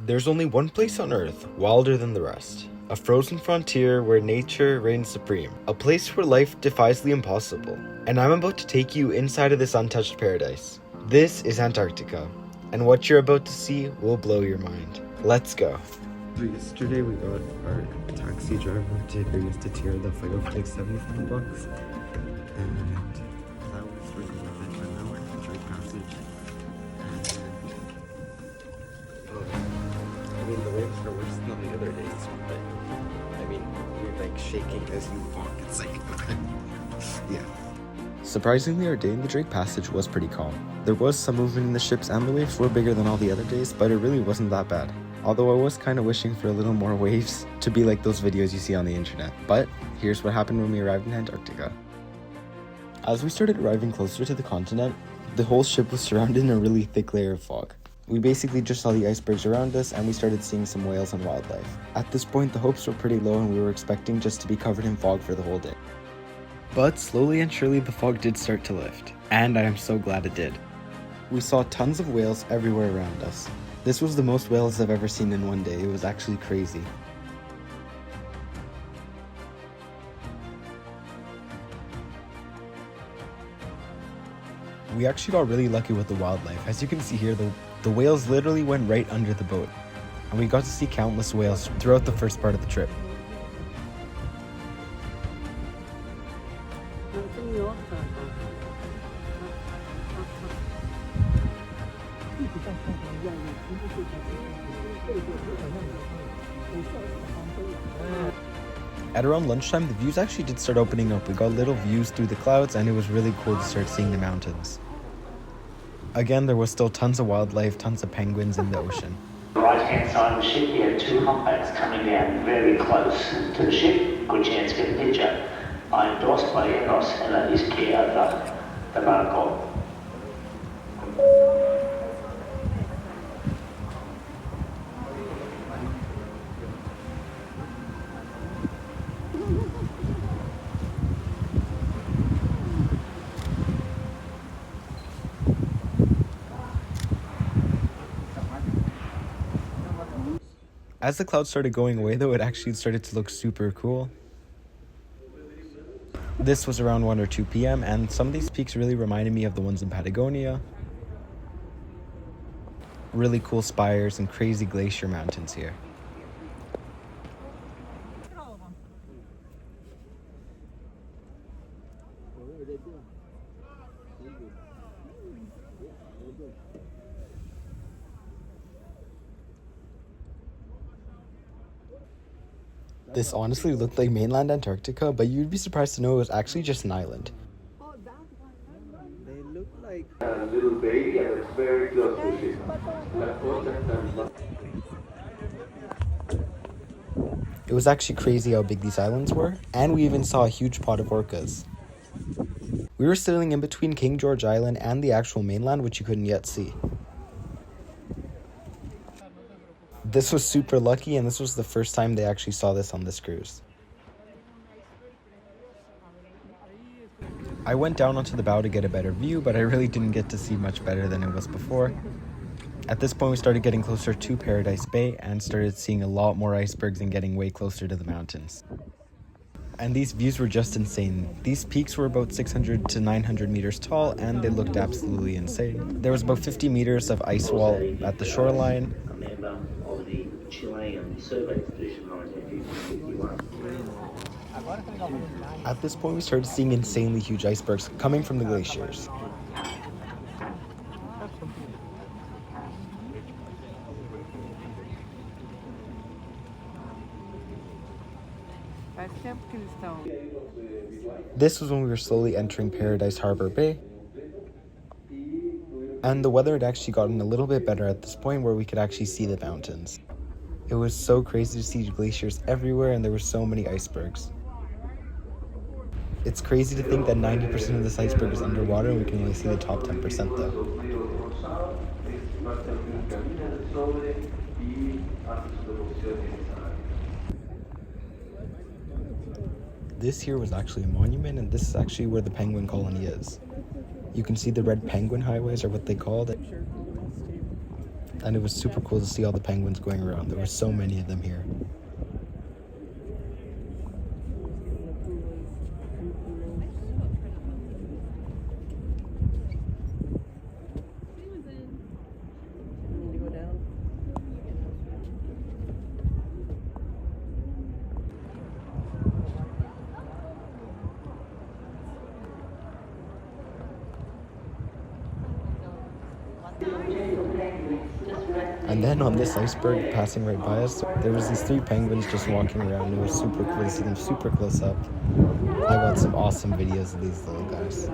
There's only one place on Earth wilder than the rest. A frozen frontier where nature reigns supreme. A place where life defies the impossible. And I'm about to take you inside of this untouched paradise. This is Antarctica. And what you're about to see will blow your mind. Let's go. Yesterday we got our taxi driver to bring us to Tierra del Fuego for like $75. And that was really worth it. But now we're in the Drake Passage. I mean, the waves are worse than the other days, but I mean, you're like shaking as you walk. It's like, yeah. Surprisingly, our day in the Drake Passage was pretty calm. There was some movement in the ships and the waves were bigger than all the other days, but it really wasn't that bad. Although I was kind of wishing for a little more waves to be like those videos you see on the internet. But here's what happened when we arrived in Antarctica. As we started arriving closer to the continent, the whole ship was surrounded in a really thick layer of fog. We basically just saw the icebergs around us and we started seeing some whales and wildlife. At this point, the hopes were pretty low and we were expecting just to be covered in fog for the whole day. But slowly and surely the fog did start to lift, and I am so glad it did. We saw tons of whales everywhere around us. This was the most whales I've ever seen in one day. It was actually crazy. We actually got really lucky with the wildlife. As you can see here, the whales literally went right under the boat. And we got to see countless whales throughout the first part of the trip. At around lunchtime, the views actually did start opening up. We got little views through the clouds and it was really cool to start seeing the mountains. Again, there was still tons of wildlife, tons of penguins in the ocean. Right hand side of the ship, you have two humpbacks coming down very close to the ship. Good chance to get a picture. I endorsed by Eros and that is care the barcode. As the clouds started going away though, it actually started to look super cool. This was around 1 or 2 p.m. and some of these peaks really reminded me of the ones in Patagonia. Really cool spires and crazy glacier mountains here. This honestly looked like mainland Antarctica, but you'd be surprised to know it was actually just an island. They look like a little bay that's very close to the ship. It was actually crazy how big these islands were, and we even saw a huge pod of orcas. We were sailing in between King George Island and the actual mainland, which you couldn't yet see. This was super lucky, and this was the first time they actually saw this on this cruise. I went down onto the bow to get a better view, but I really didn't get to see much better than it was before. At this point, we started getting closer to Paradise Bay and started seeing a lot more icebergs and getting way closer to the mountains. And these views were just insane. These peaks were about 600 to 900 meters tall, and they looked absolutely insane. There was about 50 meters of ice wall at the shoreline. At this point, we started seeing insanely huge icebergs coming from the glaciers. This was when we were slowly entering Paradise Harbour Bay. And the weather had actually gotten a little bit better at this point where we could actually see the mountains. It was so crazy to see glaciers everywhere and there were so many icebergs. It's crazy to think that 90% of this iceberg is underwater and we can only see the top 10% though. This here was actually a monument, and this is actually where the penguin colony is. You can see the red penguin highways, or what they called it. and it was super cool to see all the penguins going around. There were so many of them here. And then on this iceberg passing right by us, there was these 3 penguins just walking around. It was super cool to see them super close up. I got some awesome videos of these little guys.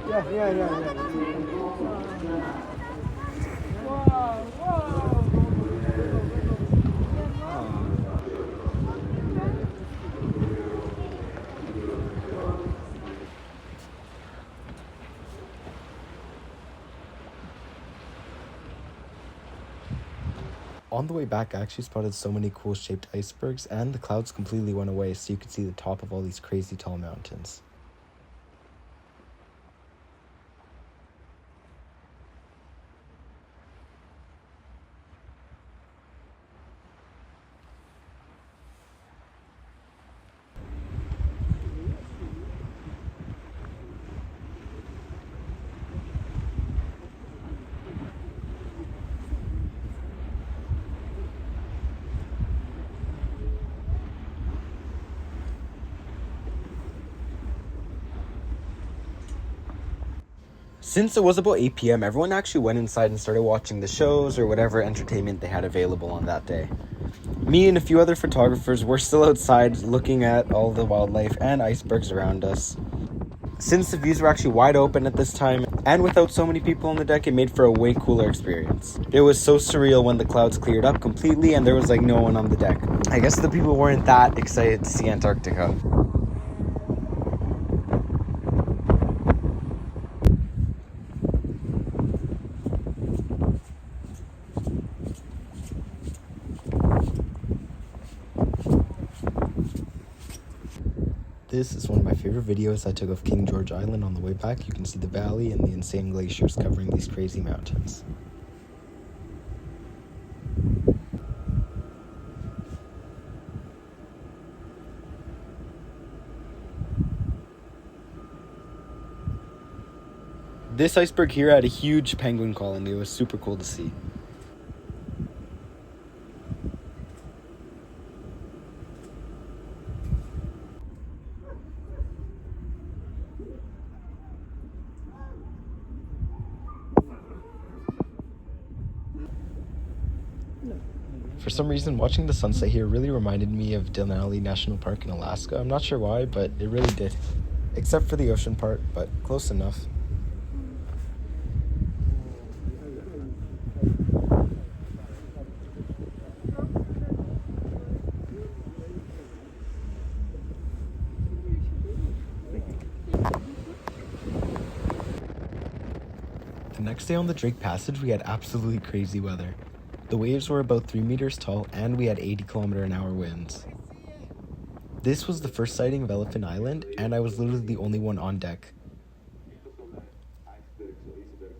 Yeah. On the way back, I actually spotted so many cool shaped icebergs, and the clouds completely went away, so you could see the top of all these crazy tall mountains. Since it was about 8 p.m., everyone actually went inside and started watching the shows or whatever entertainment they had available on that day. Me and a few other photographers were still outside looking at all the wildlife and icebergs around us. Since the views were actually wide open at this time, and without so many people on the deck, it made for a way cooler experience. It was so surreal when the clouds cleared up completely and there was like no one on the deck. I guess the people weren't that excited to see Antarctica. This is one of my favorite videos I took of King George Island. On the way back, you can see the valley and the insane glaciers covering these crazy mountains. This iceberg here had a huge penguin colony. It was super cool to see. For some reason, watching the sunset here really reminded me of Denali National Park in Alaska. I'm not sure why, but it really did. Except for the ocean part, but close enough. The next day on the Drake Passage, we had absolutely crazy weather. The waves were about 3 meters tall, and we had 80km/h winds. This was the first sighting of Elephant Island, and I was literally the only one on deck.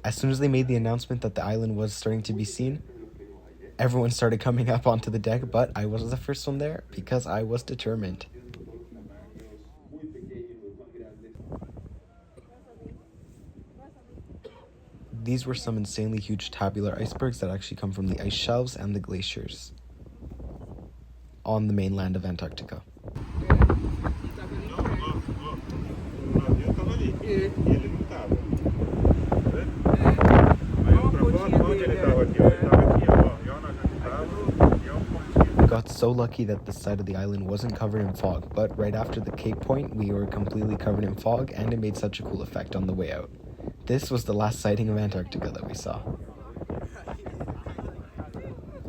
As soon as they made the announcement that the island was starting to be seen, everyone started coming up onto the deck, but I was the first one there because I was determined. These were some insanely huge tabular icebergs that actually come from the ice shelves and the glaciers on the mainland of Antarctica. We got so lucky that the side of the island wasn't covered in fog, but right after the Cape Point, we were completely covered in fog, and it made such a cool effect on the way out. This was the last sighting of Antarctica that we saw.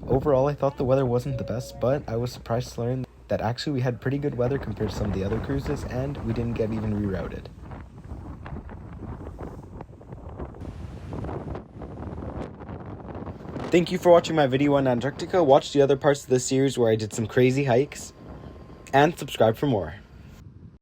Overall, I thought the weather wasn't the best, but I was surprised to learn that actually we had pretty good weather compared to some of the other cruises, and we didn't get even rerouted. Thank you for watching my video on Antarctica. Watch the other parts of this series where I did some crazy hikes. And subscribe for more.